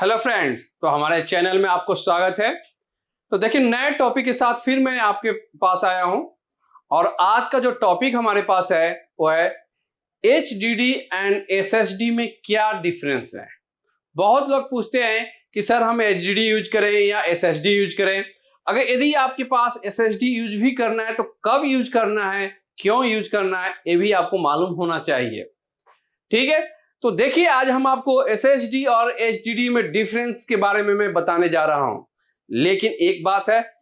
Hello friends, तो हमारे channel में आपको स्वागत है। तो देखिए, नए टॉपिक के साथ फिर मैं आपके पास आया हूं और आज का जो टॉपिक हमारे पास है वो है HDD एंड SSD में क्या डिफरेंस है। बहुत लोग पूछते हैं कि सर हम HDD यूज करें या SSD यूज करें। अगर यदि आपके पास SSD यूज भी करना है तो कब यूज करना है, क्यों यूज करना है, ये भी आपको मालूम होना चाहिए। ठीक है, तो देखिए आज हम आपको SSD और HDD में डिफरेंस के बारे में मैं बताने जा रहा हूं। लेकिन एक बात है,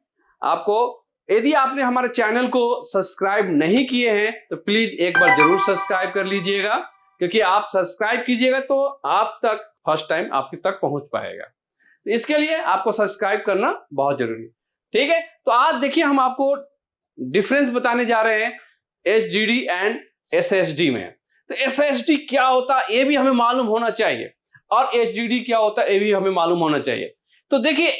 आपको यदि आपने हमारे चैनल को सब्सक्राइब नहीं किए हैं तो प्लीज एक बार जरूर सब्सक्राइब कर लीजिएगा, क्योंकि आप सब्सक्राइब कीजिएगा तो आप तक फर्स्ट टाइम आपके तक पहुंच पाएगा। तो इसके लिए आपको सब्सक्राइब करना बहुत जरूरी है। ठीक है, तो आज देखिए हम आपको डिफरेंस बताने जा रहे हैं HDD एंड SSD में। तो SSD क्या होता है ये भी हमें मालूम होना चाहिए और HDD क्या होता है ये भी हमें मालूम होना चाहिए। तो देखिए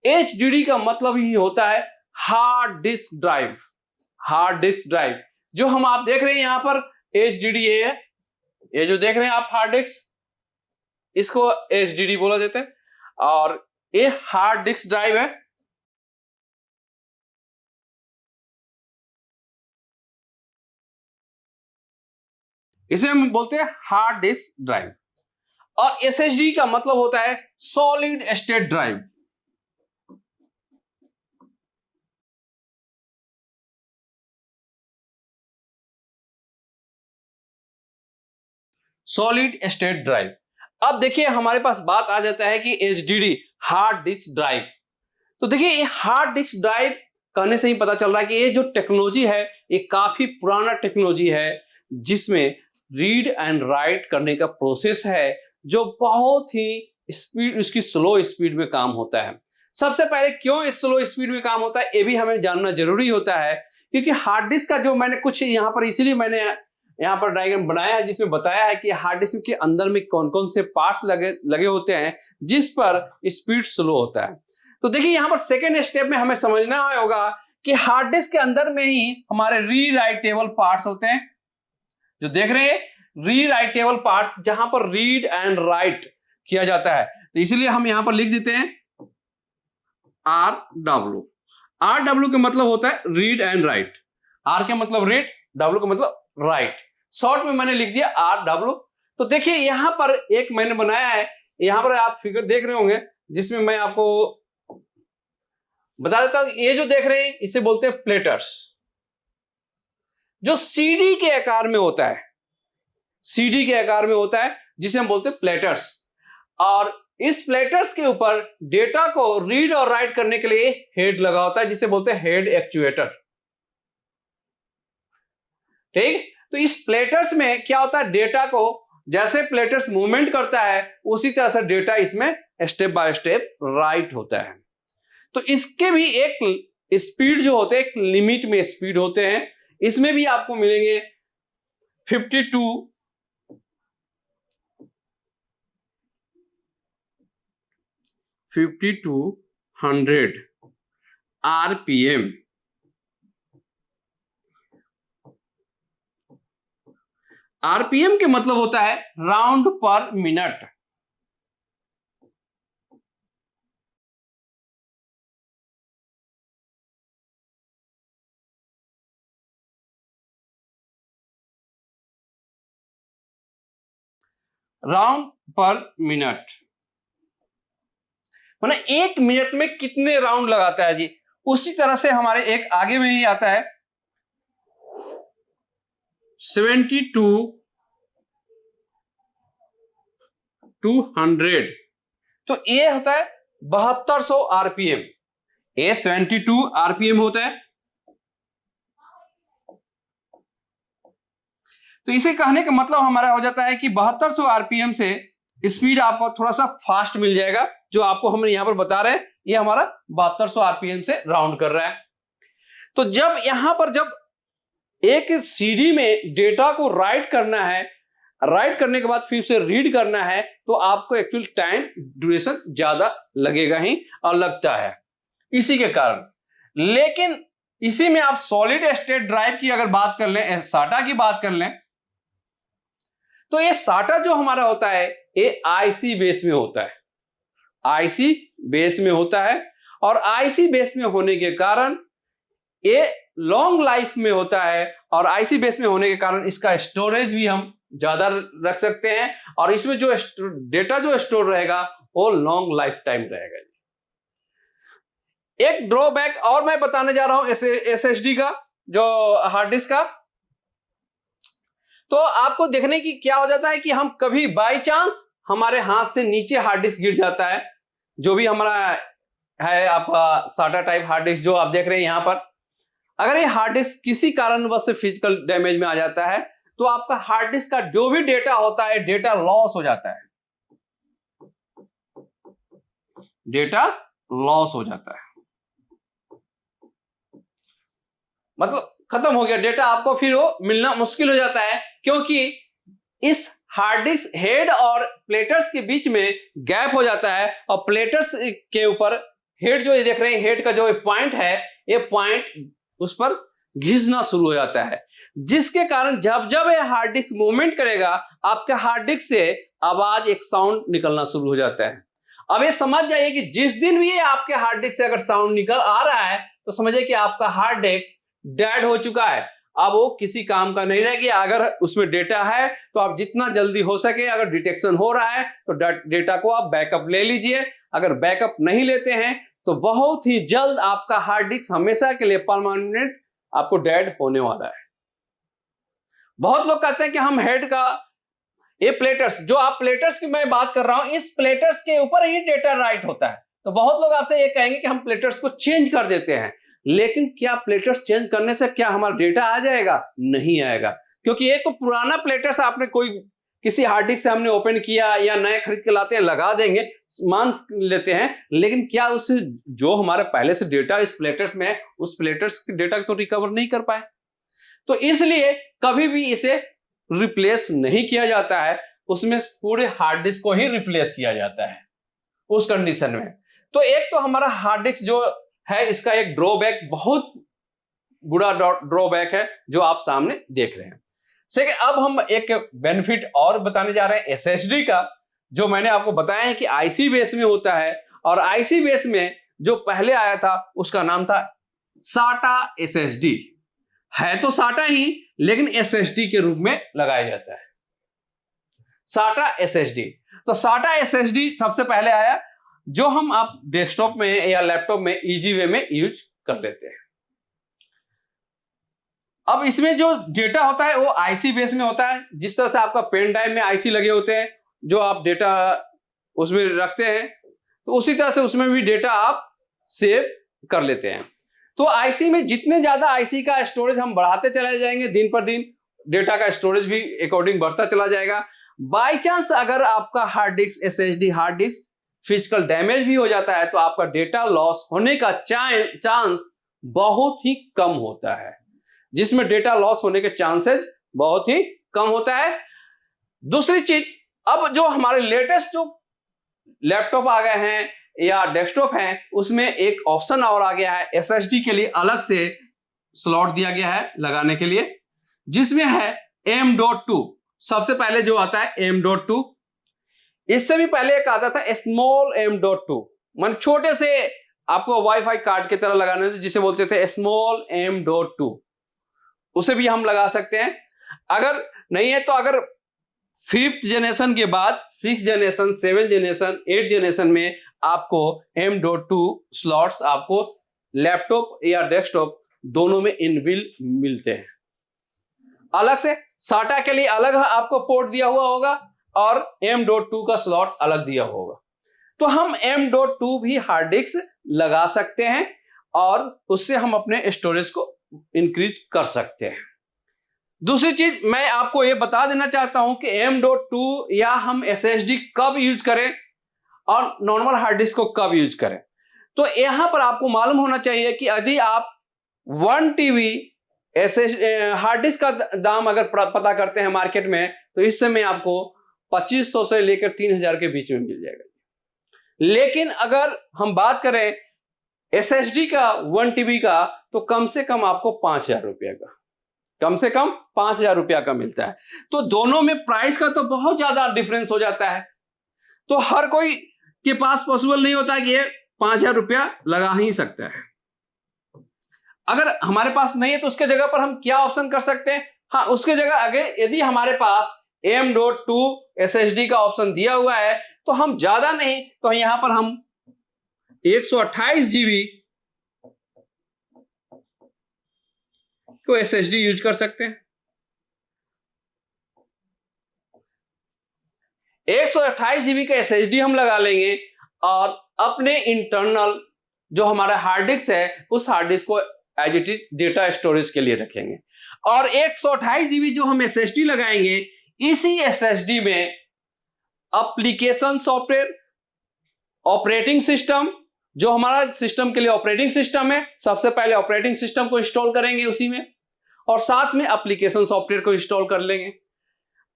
HDD का मतलब ही होता है hard disk drive. Hard disk drive जो हम आप देख रहे हैं यहाँ पर HDD है, ये जो देख रहे हैं आप हार्ड डिस्क, इसको HDD बोला जाता है और ये हार्ड डिस्क ड्राइव है। इसे हम बोलते हैं हार्ड डिस्क ड्राइव। और SSD का मतलब होता है solid state drive. Solid state drive. अब देखिए हमारे पास बात आ जाता है कि HDD हार्ड डिस्क ड्राइव। तो देखिए ये हार्ड डिस्क ड्राइव कहने से ही पता चल रहा है कि ये जो टेक्नोलॉजी है ये काफी पुराना टेक्नोलॉजी है, जिसमें रीड एंड राइट करने का प्रोसेस है जो बहुत ही स्पीड, उसकी स्लो स्पीड में काम होता है। सबसे पहले क्यों स्लो स्पीड में काम होता है ये भी हमें जानना जरूरी होता है, क्योंकि हार्ड डिस्क का जो मैंने कुछ यहाँ पर इसीलिए मैंने यहाँ पर डायग्राम बनाया है जिसमें बताया है कि हार्ड डिस्क के अंदर में कौन कौन से पार्ट्स लगे होते हैं जिस पर स्पीड स्लो होता है। तो देखिए यहाँ पर सेकेंड स्टेप में हमें समझना होगा कि हार्ड डिस्क के अंदर में ही हमारे रीराइटेबल पार्ट्स होते हैं, जो देख रहे हैं रीराइटेबल पार्ट्स, जहां पर रीड एंड राइट किया जाता है। तो इसलिए हम यहां पर लिख देते हैं RW। RW का मतलब होता है रीड एंड राइट। R का मतलब रीड, W का मतलब राइट। शॉर्ट में मैंने लिख दिया RW। तो देखिए यहां पर एक मैंने बनाया है, यहां पर आप फिगर देख रहे होंगे जिसमें मैं आपको बता देता हूं। ये जो देख रहे हैं इसे बोलते हैं प्लेटर्स, जो CD के आकार में होता है। CD के आकार में होता है जिसे हम बोलते हैं प्लेटर्स। और इस प्लेटर्स के ऊपर डेटा को रीड और राइट करने के लिए हेड लगा होता है जिसे बोलते हैं हेड एक्चुएटर। ठीक, तो इस प्लेटर्स में क्या होता है, डेटा को जैसे प्लेटर्स मूवमेंट करता है उसी तरह से डेटा इसमें स्टेप बाय स्टेप राइट होता है। तो इसके भी एक स्पीड जो होते हैं, एक लिमिट में स्पीड होते हैं। इसमें भी आपको मिलेंगे 5200 RPM। RPM के मतलब होता है राउंड पर मिनट। राउंड पर मिनट माने एक मिनट में कितने राउंड लगाता है जी। उसी तरह से हमारे एक आगे में ही आता है 72-200। तो ये होता है 7200 RPM। ये 72 RPM होता है। तो इसे कहने का मतलब हमारा हो जाता है कि 7200 RPM से स्पीड आपको थोड़ा सा फास्ट मिल जाएगा। जो आपको हम यहां पर बता रहे हैं ये हमारा 7200 RPM से राउंड कर रहा है। तो जब यहां पर जब एक CD में डेटा को राइट करना है, राइट करने के बाद फिर उसे रीड करना है, तो आपको एक्चुअल टाइम ड्यूरेशन ज्यादा लगेगा ही और लगता है इसी के कारण। लेकिन इसी में आप सॉलिड स्टेट ड्राइव की अगर बात कर लें, SATA की बात कर लें, तो ये SATA जो हमारा होता है ये आईसी बेस में होता है, आईसी बेस में होता है। और आईसी बेस में होने के कारण ये लॉन्ग लाइफ में होता है, और आईसी बेस में होने के कारण इसका स्टोरेज भी हम ज्यादा रख सकते हैं, और इसमें जो डेटा जो स्टोर रहेगा वो लॉन्ग लाइफ टाइम रहेगा। एक ड्रॉबैक और मैं बताने जा रहा हूं एसएसडी का, जो हार्ड डिस्क का। तो आपको देखने की क्या हो जाता है कि हम कभी बाय चांस हमारे हाथ से नीचे हार्ड डिस्क गिर जाता है, जो भी हमारा है आपका साटा टाइप हार्ड डिस्क जो आप देख रहे हैं यहां पर, अगर ये हार्ड डिस्क किसी कारणवश से फिजिकल डैमेज में आ जाता है तो आपका हार्ड डिस्क का जो भी डेटा होता है डेटा लॉस हो जाता है, डेटा लॉस हो जाता है, मतलब खत्म हो गया डेटा, आपको फिर वो मिलना मुश्किल हो जाता है, क्योंकि इस हार्ड डिस्क हेड और प्लेटर्स के बीच में गैप हो जाता है, और प्लेटर्स के ऊपर हेड जो ये देख रहे हैं, हेड का जो पॉइंट है, ये पॉइंट उस पर घिसना शुरू हो जाता है, जिसके कारण जब जब ये हार्ड डिस्क मूवमेंट करेगा आपके हार्ड डिस्क से आवाज, एक साउंड निकलना शुरू हो जाता है। अब ये समझ जाइए कि जिस दिन भी ये आपके हार्ड डिस्क से अगर साउंड निकल आ रहा है तो समझिए कि आपका हार्ड डिस्क डेड हो चुका है, अब वो किसी काम का नहीं रह गया। अगर उसमें डेटा है तो आप जितना जल्दी हो सके, अगर डिटेक्शन हो रहा है तो डेटा को आप बैकअप ले लीजिए, अगर बैकअप नहीं लेते हैं तो बहुत ही जल्द आपका हार्ड डिस्क हमेशा के लिए परमानेंट आपको डेड होने वाला है। बहुत लोग कहते हैं कि हम हेड का ये प्लेटर्स, जो आप प्लेटर्स की मैं बात कर रहा हूं, इस प्लेटर्स के ऊपर ही डेटा राइट होता है, तो बहुत लोग आपसे ये कहेंगे कि हम प्लेटर्स को चेंज कर देते हैं, लेकिन क्या प्लेटर्स चेंज करने से क्या हमारा डेटा आ जाएगा? नहीं आएगा, क्योंकि ये तो पुराना प्लेटर्स आपने कोई किसी हार्ड डिस्क से हमने ओपन किया या नए खरीद के लाते हैं, लगा देंगे, मान लेते हैं, लेकिन क्या उस जो हमारे पहले से डेटा इस प्लेटर्स में है उस प्लेटर्स के डेटा तो रिकवर नहीं कर पाए, तो इसलिए कभी भी इसे रिप्लेस नहीं किया जाता है, उसमें पूरे हार्ड डिस्क को ही रिप्लेस किया जाता है उस कंडीशन में। तो एक तो हमारा हार्ड डिस्क जो है इसका एक ड्रॉबैक, बहुत बुरा ड्रॉबैक है जो आप सामने देख रहे हैं। सेकंड, अब हम एक बेनिफिट और बताने जा रहे हैं एसएसडी का, जो मैंने आपको बताया है कि आईसी बेस में होता है, और आईसी बेस में जो पहले आया था उसका नाम था साटा एसएसडी, है तो साटा ही लेकिन एसएसडी के रूप में लगाया जाता है, साटा एसएसडी। तो साटा एसएसडी सबसे पहले आया, जो हम आप डेस्कटॉप में या लैपटॉप में इजी वे में यूज कर लेते हैं। अब इसमें जो डेटा होता है वो आईसी बेस में होता है, जिस तरह से आपका पेन ड्राइव में आईसी लगे होते हैं जो आप डेटा उसमें रखते हैं, तो उसी तरह से उसमें भी डेटा आप सेव कर लेते हैं। तो आईसी में जितने ज्यादा आईसी का स्टोरेज हम बढ़ाते चले जाएंगे, दिन पर दिन डेटा का स्टोरेज भी अकॉर्डिंग बढ़ता चला जाएगा। बाई चांस अगर आपका hard disk SSD hard disk physical damage भी हो जाता है तो आपका डेटा लॉस होने का चांस बहुत ही कम होता है, जिसमें डेटा लॉस होने के चांसेस बहुत ही कम होता है। दूसरी चीज, अब जो हमारे लेटेस्ट जो लैपटॉप आ गए हैं या डेस्कटॉप हैं, उसमें एक ऑप्शन और आ गया है, एसएसडी के लिए अलग से स्लॉट दिया गया है लगाने के लिए, जिसमें है M.2। सबसे पहले जो आता है M.2, इससे भी पहले एक आता था स्मॉल M.2, मान छोटे से आपको वाईफाई कार्ड की तरह लगाने से, जिसे बोलते थे स्मॉल M.2, उसे भी हम लगा सकते हैं। अगर नहीं है तो अगर 5th जनरेशन के बाद 6th generation, 7th generation, 8th generation में आपको M.2 स्लॉट्स आपको लैपटॉप या डेस्कटॉप दोनों में इनबिल्ट मिलते हैं। अलग से साटा के लिए अलग आपको पोर्ट दिया हुआ होगा और M.2 का स्लॉट अलग दिया होगा, तो हम M.2 भी हार्ड डिस्क लगा सकते हैं और उससे हम अपने स्टोरेज को इंक्रीज कर सकते हैं। दूसरी चीज मैं आपको यह बता देना चाहता हूं कि M.2 या हम SSD कब यूज करें और नॉर्मल हार्ड डिस्क को कब यूज करें। तो यहां पर आपको मालूम होना चाहिए कि यदि आप 1 TB हार्ड डिस्क का दाम अगर पता करते हैं मार्केट में, तो इस समय आपको 2500 से लेकर 3000 के बीच में मिल जाएगा। लेकिन अगर हम बात करें SSD का 1 TB का, तो कम से कम आपको 5000 रुपया का, कम से कम 5000 रुपया का मिलता है। तो दोनों में प्राइस का तो बहुत ज्यादा डिफरेंस हो जाता है। तो हर कोई के पास पॉसिबल नहीं होता कि ये 5,000 रुपया लगा ही सकता है। अगर हमारे पास नहीं है तो उसके जगह पर हम क्या ऑप्शन कर सकते हैं? हाँ, उसके जगह अगर यदि हमारे पास M.2 SSD का ऑप्शन दिया हुआ है तो हम ज्यादा नहीं तो यहां पर हम 128 GB को SSD यूज कर सकते हैं। 128 GB का SSD हम लगा लेंगे और अपने इंटरनल जो हमारा हार्ड डिस्क है उस हार्ड डिस्क को as it is data storage के लिए रखेंगे। और 128 GB जो हम SSD लगाएंगे, इसी SSD में एप्लीकेशन सॉफ्टवेयर, ऑपरेटिंग सिस्टम, जो हमारा सिस्टम के लिए ऑपरेटिंग सिस्टम है, सबसे पहले ऑपरेटिंग सिस्टम को इंस्टॉल करेंगे उसी में, और साथ में एप्लीकेशन सॉफ्टवेयर को इंस्टॉल कर लेंगे।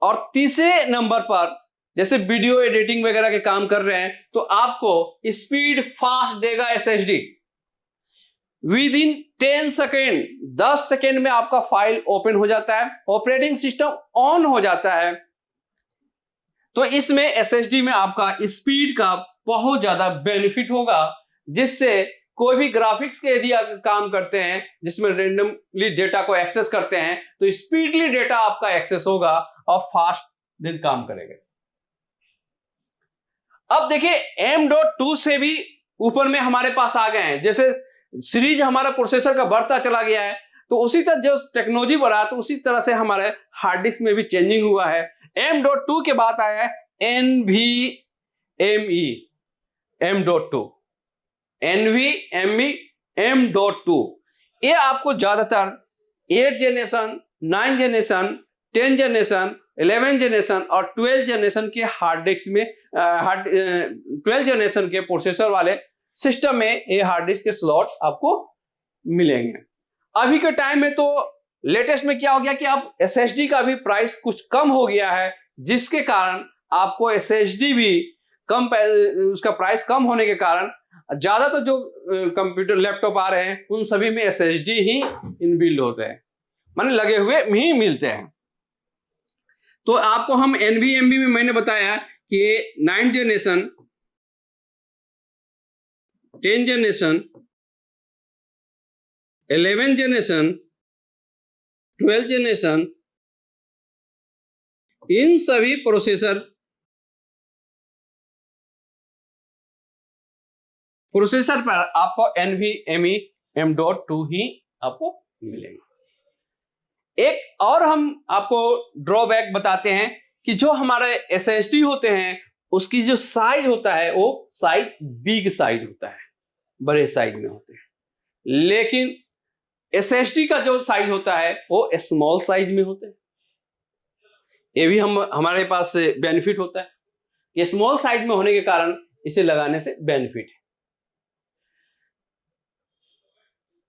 और तीसरे नंबर पर जैसे वीडियो एडिटिंग वगैरह के काम कर रहे हैं तो आपको स्पीड फास्ट देगा SSD। With in 10 second, 10 second में आपका फाइल ओपन हो जाता है, ऑपरेटिंग सिस्टम ऑन हो जाता है। तो इसमें SSD में आपका स्पीड का बहुत ज्यादा बेनिफिट होगा, जिससे कोई भी ग्राफिक्स के यदि आप काम करते हैं जिसमें रेंडमली डेटा को एक्सेस करते हैं तो स्पीडली डेटा आपका एक्सेस होगा और फास्ट दिन काम करेगा। अब देखिए M.2 से भी ऊपर में हमारे पास आ गए हैं, जैसे सीरीज हमारा प्रोसेसर का बढ़ता चला गया है तो उसी तरह जो टेक्नोलॉजी बढ़ा तो उसी तरह से हमारे हार्ड डिस्क में भी चेंजिंग हुआ है। M.2 के बाद आया है NVMe M.2, NVMe M.2। ये आपको ज्यादातर 8 जनरेशन, 9 जनरेशन, 10 जनरेशन, 11 जनरेशन और 12 जनरेशन के हार्ड डिस्क में 12 जनरेशन के प्रोसेसर वाले सिस्टम में ये हार्ड डिस्क के स्लॉट आपको मिलेंगे। अभी के टाइम में तो लेटेस्ट में क्या हो गया कि अब SSD का भी प्राइस कुछ कम हो गया है, जिसके कारण आपको SSD भी कम, उसका प्राइस कम होने के कारण ज्यादा तो जो कंप्यूटर लैपटॉप आ रहे हैं उन सभी में SSD ही इनबिल्ड होते हैं, माने लगे हुए ही मिलते हैं। तो आपको हम NVMe में मैंने बताया कि 9 जनरेशन, 10 जनरेशन, 11 जनरेशन, 12 जनरेशन, इन सभी प्रोसेसर पर आपको NVMe M.2 ही आपको मिलेंगे। एक और हम आपको ड्रॉबैक बताते हैं कि जो हमारे SSD होते हैं उसकी जो साइज होता है वो साइज बिग साइज होता है, बड़े साइज में होते हैं, लेकिन SSD का जो साइज होता है वो स्मॉल साइज में होते हैं। ये भी हमारे पास बेनिफिट होता है, ये स्मॉल साइज में होने के कारण इसे लगाने से बेनिफिट है।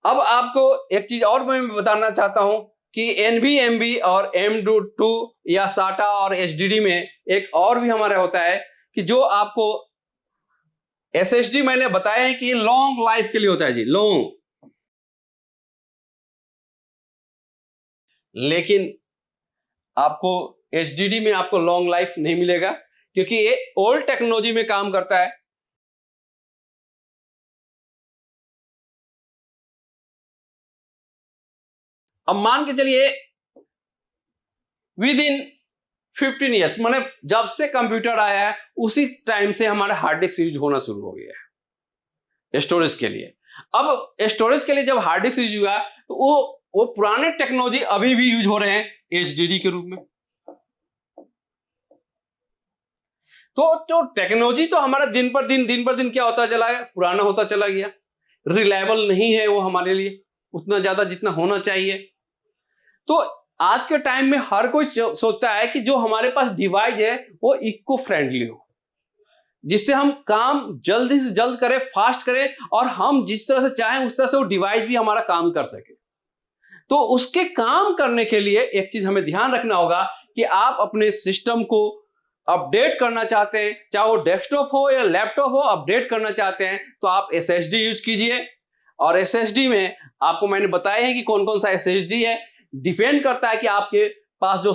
अब आपको एक चीज और मैं बताना चाहता हूं कि NVMe और M.2 या SATA और HDD में एक और भी हमारा होता है कि जो आपको SSD मैंने बताया है कि लॉन्ग लाइफ के लिए होता है जी, लॉन्ग, लेकिन आपको HDD में आपको लॉन्ग लाइफ नहीं मिलेगा क्योंकि ये ओल्ड टेक्नोलॉजी में काम करता है। अब मान के चलिए विद इन 15 ईयर्स, माने जब से कंप्यूटर आया है उसी टाइम से हमारा हार्ड डिस्क यूज होना शुरू हो गया है स्टोरेज के लिए। अब स्टोरेज के लिए जब हार्ड डिस्क यूज हुआ तो वो पुराने टेक्नोलॉजी अभी भी यूज हो रहे हैं HDD के रूप में। तो टेक्नोलॉजी तो हमारा दिन पर दिन क्या होता चला गया, पुराना होता चला गया, रिलायबल नहीं है वो हमारे लिए उतना ज्यादा जितना होना चाहिए। तो आज के टाइम में हर कोई सोचता है कि जो हमारे पास डिवाइस है वो इको फ्रेंडली हो, जिससे हम काम जल्दी से जल्द करें, फास्ट करें और हम जिस तरह से चाहें उस तरह से वो डिवाइस भी हमारा काम कर सके। तो उसके काम करने के लिए एक चीज हमें ध्यान रखना होगा कि आप अपने सिस्टम को अपडेट करना चाहते हैं, चाहे वो डेस्कटॉप हो या लैपटॉप हो, अपडेट करना चाहते हैं तो आप SSD यूज कीजिए। और SSD में आपको मैंने बताया है कि कौन कौन सा SSD है, डिपेंड करता है कि आपके पास जो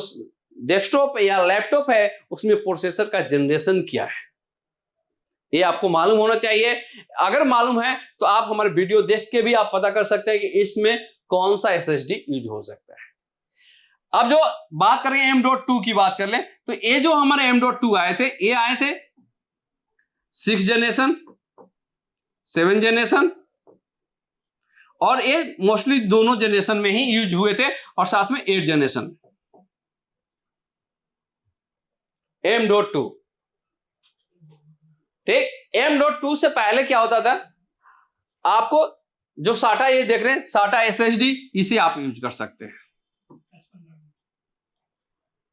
डेस्कटॉप या लैपटॉप है उसमें प्रोसेसर का जनरेशन क्या है। ये आपको मालूम होना चाहिए। अगर मालूम है तो आप हमारे वीडियो देख के भी आप पता कर सकते हैं कि इसमें कौन सा SSD यूज हो सकता है। अब जो बात करें M.2 की बात कर लें, तो ये जो हमारे M.2 आए थे, ये आए थे 6 जनरेशन, 7 जनरेशन, और ये मोस्टली दोनों जनरेशन में ही यूज हुए थे, और साथ में 8 जनरेशन M.2। ठीक, M.2 से पहले क्या होता था, आपको जो SATA ये देख रहे हैं SATA SSD, इसे आप यूज कर सकते हैं।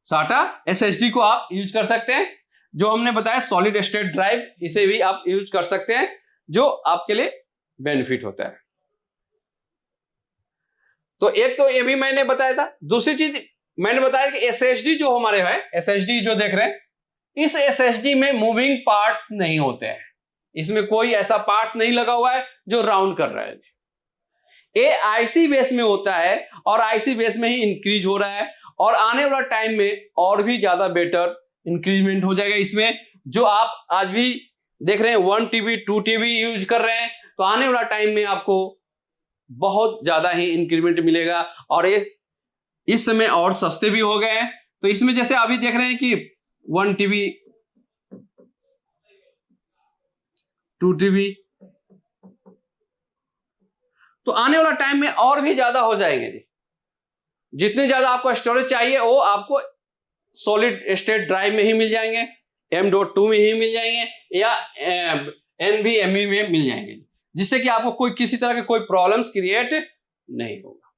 SATA SSD को आप यूज कर सकते हैं। जो हमने बताया सॉलिड स्टेट ड्राइव, इसे भी आप यूज कर सकते हैं, जो आपके लिए बेनिफिट होता है। तो एक तो ये भी मैंने बताया था। दूसरी चीज मैंने बताया कि SSD जो हमारे है, SSD जो देख रहे हैं, इस SSD में मूविंग पार्ट्स नहीं होते हैं। इसमें कोई ऐसा पार्ट नहीं लगा हुआ है जो राउंड कर रहा है। ये IC बेस में होता है, और IC बेस में ही इंक्रीज हो रहा है, और आने वाला टाइम में और भी ज्यादा बेटर इंक्रीजमेंट हो जाएगा इसमें। जो आप आज भी देख रहे हैं 1 TB 2 TB यूज कर रहे हैं, तो आने वाला टाइम में आपको बहुत ज्यादा ही इंक्रीमेंट मिलेगा, और ये इस समय और सस्ते भी हो गए हैं। तो इसमें जैसे अभी देख रहे हैं कि 1 TB 2 TB, तो आने वाला टाइम में और भी ज्यादा हो जाएंगे जी। जितने ज्यादा आपको स्टोरेज चाहिए वो आपको सॉलिड स्टेट ड्राइव में ही मिल जाएंगे, M.2 में ही मिल जाएंगे, या NVMe में मिल जाएंगे, जिससे कि आपको कोई किसी तरह के कोई प्रॉब्लम्स क्रिएट नहीं होगा।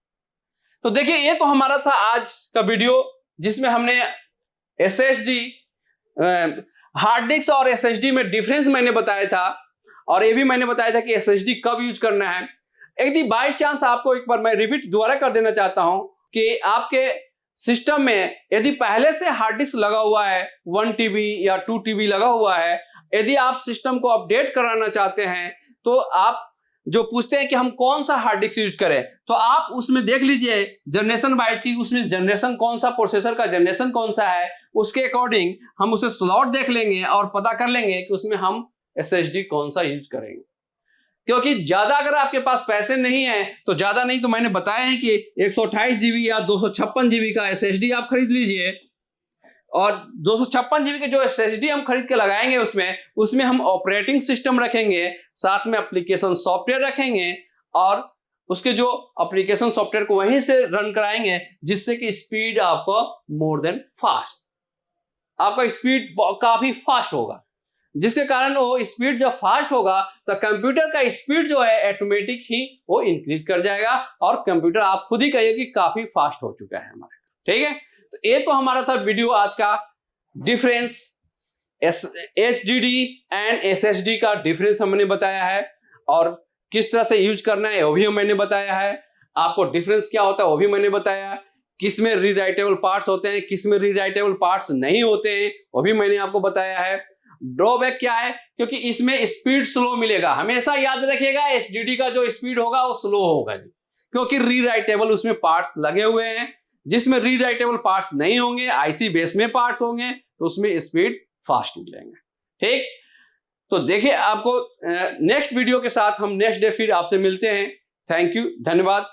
तो देखिए, ये तो हमारा था आज का वीडियो, जिसमें हमने SSD, हार्ड डिस्क और SSD में डिफरेंस मैंने बताया था, और ये भी मैंने बताया था कि SSD कब यूज करना है। यदि बाई चांस आपको एक बार मैं रिपीट दोबारा कर देना चाहता हूं कि आपके सिस्टम में यदि पहले से हार्ड डिस्क लगा हुआ है 1 TB या 2 TB लगा हुआ है, यदि आप सिस्टम को अपडेट कराना चाहते हैं, तो आप जो पूछते हैं कि हम कौन सा हार्ड डिस्क यूज करें, तो आप उसमें देख लीजिए जनरेशन वाइज की, उसमें जनरेशन कौन सा, प्रोसेसर का जनरेशन कौन सा है, उसके अकॉर्डिंग हम उसे स्लॉट देख लेंगे और पता कर लेंगे कि उसमें हम SSD कौन सा यूज करेंगे। क्योंकि ज्यादा अगर आपके पास पैसे नहीं है, तो ज्यादा नहीं तो मैंने बताया है कि 128 GB या 256 GB का SSD आप खरीद लीजिए, और 256 GB के जो SSD हम खरीद के लगाएंगे उसमें हम ऑपरेटिंग सिस्टम रखेंगे, साथ में एप्लीकेशन सॉफ्टवेयर रखेंगे, और उसके जो एप्लीकेशन सॉफ्टवेयर को वहीं से रन कराएंगे, जिससे कि स्पीड आपको मोर देन फास्ट, आपका स्पीड काफी फास्ट होगा। जिसके कारण वो स्पीड जब फास्ट होगा तो कंप्यूटर का स्पीड जो है ऑटोमेटिक ही वो इंक्रीज कर जाएगा, और कंप्यूटर आप खुद ही कहिए कि काफी फास्ट हो चुका है हमारा। ठीक है, तो ये तो हमारा था वीडियो आज का, डिफरेंस HDD एंड SSD का डिफरेंस हमने बताया है, और किस तरह से यूज करना है वो भी मैंने बताया है। आपको डिफरेंस क्या होता है वो भी मैंने बताया, किस में रीराइटेबल पार्ट्स होते हैं, किस में रीराइटेबल पार्ट्स नहीं होते हैं, वो भी मैंने आपको बताया है। ड्रॉबैक क्या है, क्योंकि इसमें स्पीड स्लो मिलेगा। हमेशा याद रखिएगा HDD का जो स्पीड होगा वो स्लो होगा जी, क्योंकि रीराइटेबल उसमें पार्ट्स लगे हुए हैं। जिसमें रीराइटेबल पार्ट्स नहीं होंगे, IC बेस में पार्ट्स होंगे, तो उसमें स्पीड फास्ट मिलेंगे। ठीक, तो देखिए आपको नेक्स्ट वीडियो के साथ हम नेक्स्ट डे फिर आपसे मिलते हैं। थैंक यू, धन्यवाद।